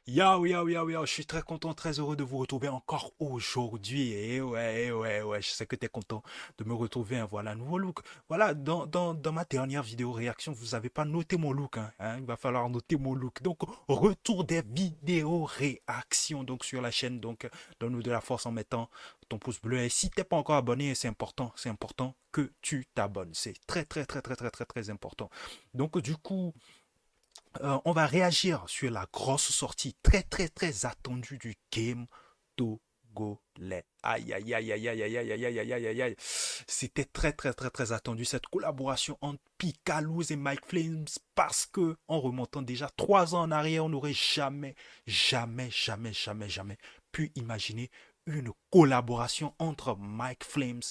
Yo, yo, yo, yo, je suis très content, très heureux de vous retrouver encore aujourd'hui. Et ouais, ouais, ouais, je sais que tu es content de me retrouver. Hein, voilà, nouveau look. Voilà, dans ma dernière vidéo réaction, vous n'avez pas noté mon look. Il va falloir noter mon look. Donc, retour des vidéos réactions donc, sur la chaîne. Donc, donne-nous de la force en mettant ton pouce bleu. Et si t'es pas encore abonné, c'est important que tu t'abonnes. C'est très, très, très, très, très, très, très important. Donc, du coup, on va réagir sur la grosse sortie très très très attendue du game togolais. Aïe aïe aïe aïe aïe aïe aïe aïe aïe aïe aïe aïe aïe. C'était très très très très attendu cette collaboration entre Picalouz et Mike Flames parce que en remontant déjà 3 ans en arrière, on n'aurait jamais jamais jamais jamais jamais pu imaginer une collaboration entre Mike Flames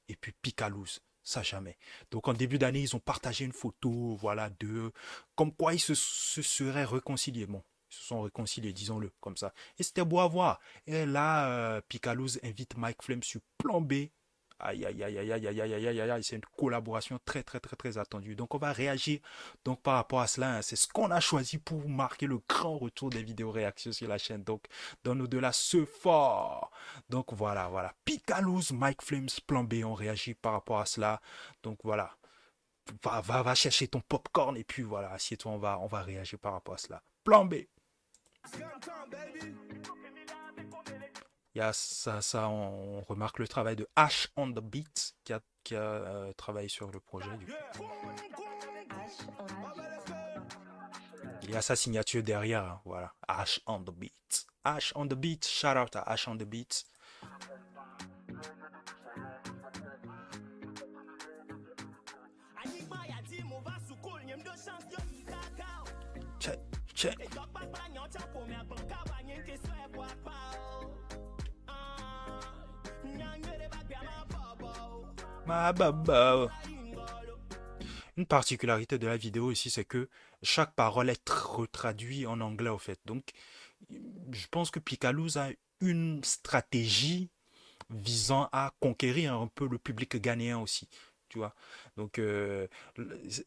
et puis Picalouz. Ça jamais. Donc en début d'année, ils ont partagé une photo, voilà, d'eux, comme quoi ils se seraient réconciliés. Bon, ils se sont réconciliés, disons-le, comme ça. Et c'était beau à voir. Et là, Picalouz invite Mike Flame sur Plan B. Aïe, aïe, aïe, aïe, aïe, aïe, aïe, aïe, aïe, aïe, c'est une collaboration très, très, très, très attendue. Donc, on va réagir donc par rapport à cela. Hein. C'est ce qu'on a choisi pour marquer le grand retour des vidéos réactions sur la chaîne. Donc, dans au-delà ce fort. Donc, voilà, voilà. Picalouz, Mike Flames, Plan B, on réagit par rapport à cela. Donc, voilà. Va chercher ton popcorn et puis voilà, assieds-toi, on va réagir par rapport à cela. Plan B. Il y a on remarque le travail de Ash on the Beat qui a travaillé sur le projet. Du coup. Il y a sa signature derrière, hein, voilà. Ash on the Beat. Ash on the Beat, shout out à Ash on the Beat. Check, check. Ma baba. Une particularité de la vidéo ici, c'est que chaque parole est retraduite en anglais, au fait. Donc, je pense que Picalouz a une stratégie visant à conquérir un peu le public ghanéen aussi. Tu vois. Donc,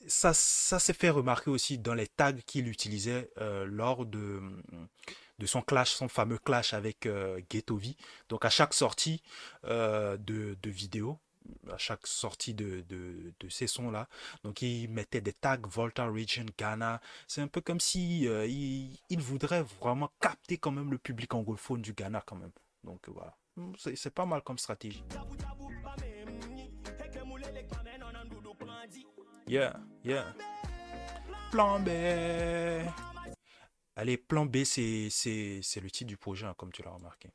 ça s'est fait remarquer aussi dans les tags qu'il utilisait lors de son clash, son fameux clash avec Ghetto-V. Donc, à chaque sortie de vidéo, à chaque sortie de ces sons-là. Donc, il mettait des tags Volta Region Ghana. C'est un peu comme si il voudrait vraiment capter quand même le public anglophone du Ghana quand même. Donc, voilà. C'est pas mal comme stratégie. Yeah, yeah. Plan B. Allez, plan B, c'est le titre du projet, hein, comme tu l'as remarqué.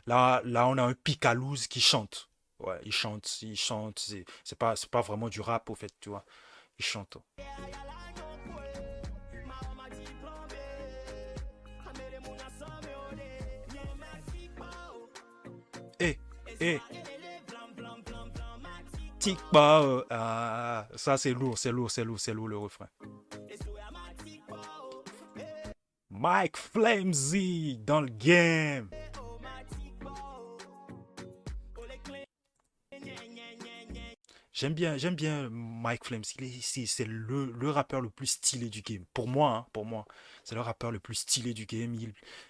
Là, on a un Picalouz qui chante. Ouais, il chante, il chante. C'est pas vraiment du rap, au fait, tu vois. Il chante. Eh, eh, tic, bah, ça c'est lourd, c'est lourd, c'est lourd, c'est lourd le refrain. Mike Flamesy dans le game. J'aime bien Mike Flames. C'est le rappeur le plus stylé du game. Pour moi, c'est le rappeur le plus stylé du game.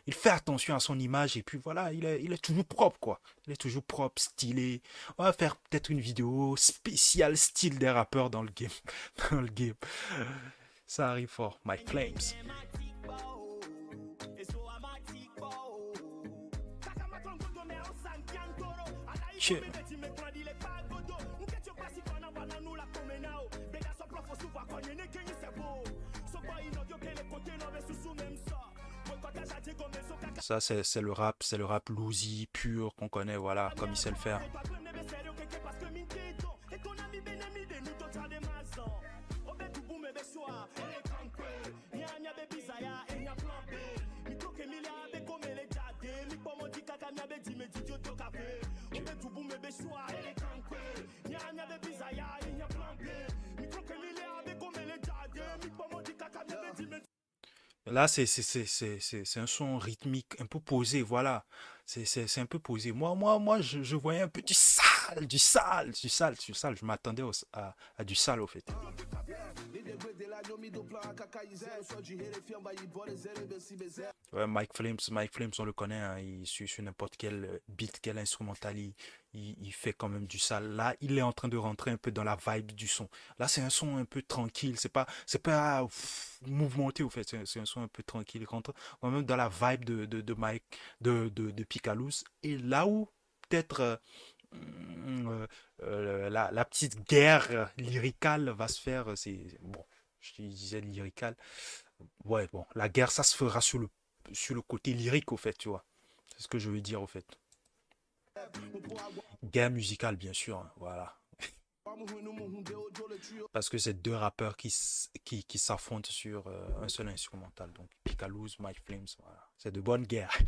Il fait attention à son image et puis voilà, il est toujours propre, quoi. Il est toujours propre, stylé. On va faire peut-être une vidéo spéciale style des rappeurs dans le game. Dans le game. Ça arrive fort. Mike Flames. Che. Ça, c'est le rap lousy, pur, qu'on connaît, voilà, comme il sait le faire. Là, c'est un son rythmique un peu posé, voilà. C'est un peu posé. Moi, je voyais un peu du ça. du sale. Je m'attendais à du sale, au fait. Ouais, Mike Flames, on le connaît, hein, il suit sur n'importe quel beat, quel instrumental, il fait quand même du sale. Là, il est en train de rentrer un peu dans la vibe du son. Là, c'est un son un peu tranquille, c'est pas mouvementé, au fait, c'est un son un peu tranquille. Il rentre quand même dans la vibe de Mike, de Picaloos. Et là où, peut-être, la petite guerre lyricale va se faire, c'est, bon, je disais lyrical. Ouais, bon, la guerre, ça se fera sur le côté lyrique, au fait, tu vois. C'est ce que je veux dire, au fait. Guerre musicale, bien sûr, hein, voilà. Parce que c'est deux rappeurs qui s'affrontent sur un seul instrumental. Donc, Picaloos, Mike Flames, voilà. C'est de bonnes guerres.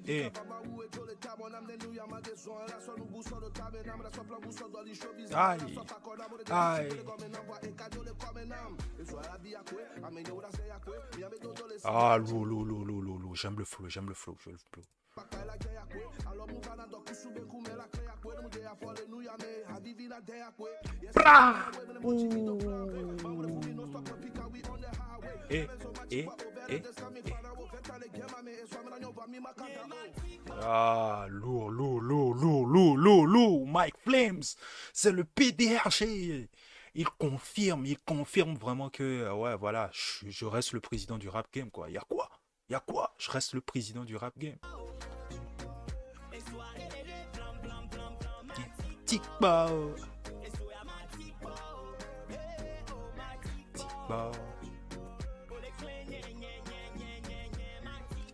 Et, aïe, aïe. Ah, lourd. J'aime le flow, j'aime le flow. Blah! Et, et, et, et. Ah, lourd. Mike Flames, c'est le PDRG. Il confirme vraiment que, ouais, voilà, je reste le président du rap game, quoi. Y a quoi? Je reste le président du rap game. Tic-bao, tic-bao,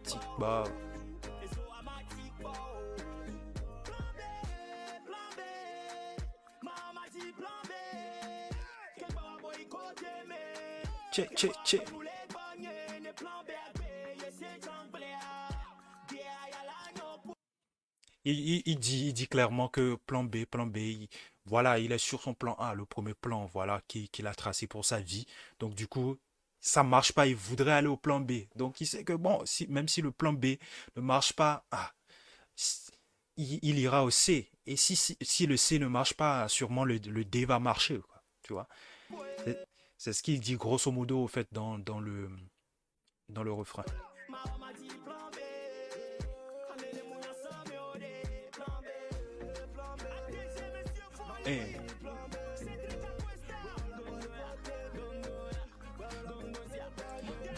tic-bao. Che. Il dit clairement que plan B, voilà, il est sur son plan A, le premier plan, voilà, qu'il a tracé pour sa vie. Donc, du coup, ça marche pas, il voudrait aller au plan B. Donc, il sait que, bon, même si le plan B ne marche pas, il ira au C. Et si le C ne marche pas, sûrement le D va marcher, quoi, tu vois. C'est c'est ce qu'il dit grosso modo, au fait, dans le refrain. Eh,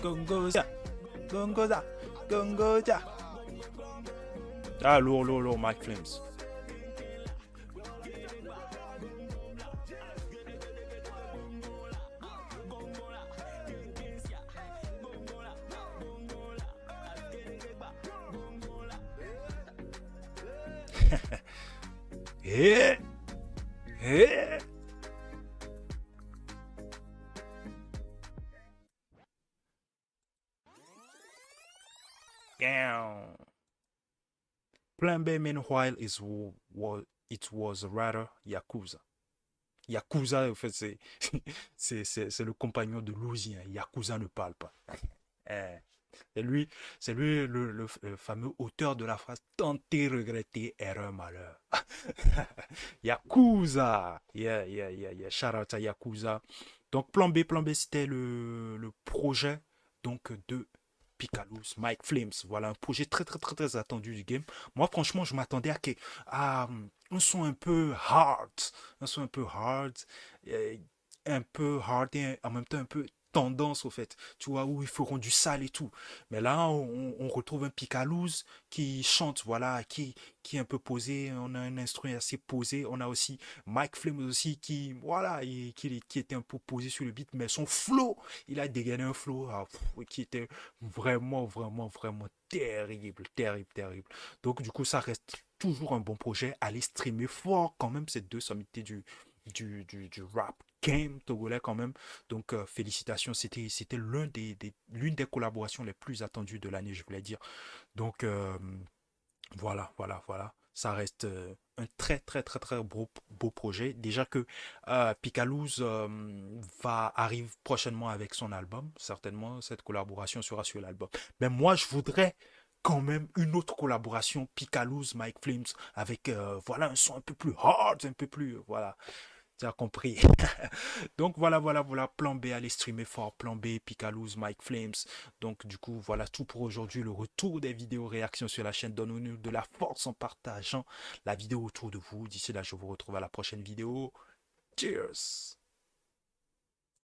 Gongoza, Gongoza, Gongoza. Ah, lourd, Mike Flames. Eh, eh. Down. Plan B, meanwhile, it was rather Yakuza. Yakuza, en fait, c'est le compagnon de Luzi, hein. Yakuza ne parle pas. Eh, c'est lui le fameux auteur de la phrase tenter, regretter, erreur, malheur. Yakuza! Yeah. Shout out à Yakuza. Donc, Plan B, c'était le projet donc, de Picaloos, Mike Flames. Voilà, un projet très attendu du game. Moi, franchement, je m'attendais à un son un peu hard. Un son euh, un peu hard et en même temps un peu tendance au fait, tu vois, où ils feront du sale et tout. Mais là, on retrouve un Picaloos qui chante, voilà, qui est un peu posé, on a un instrument assez posé, on a aussi Mike Flame aussi qui, voilà, qui était un peu posé sur le beat, mais son flow, il a dégainé un flow qui était vraiment terrible. Donc du coup, ça reste toujours un bon projet. Allez streamer fort quand même ces deux sommités du rap game togolais quand même. Donc félicitations, c'était l'une des collaborations les plus attendues de l'année, je voulais dire. Donc voilà. Ça reste un très beau projet. Déjà que Picaloos arrive prochainement avec son album. Certainement, cette collaboration sera sur l'album. Mais moi, je voudrais quand même une autre collaboration, Picaloos, Mike Flames, avec voilà un son un peu plus hard, un peu plus, voilà, tu as compris. Donc voilà, plan B, allez streamer fort, plan B, Picaloos, Mike Flames. Donc du coup, voilà tout pour aujourd'hui, le retour des vidéos réactions sur la chaîne. Donnons-nous de la force en partageant la vidéo autour de vous. D'ici là, je vous retrouve à la prochaine vidéo. Cheers!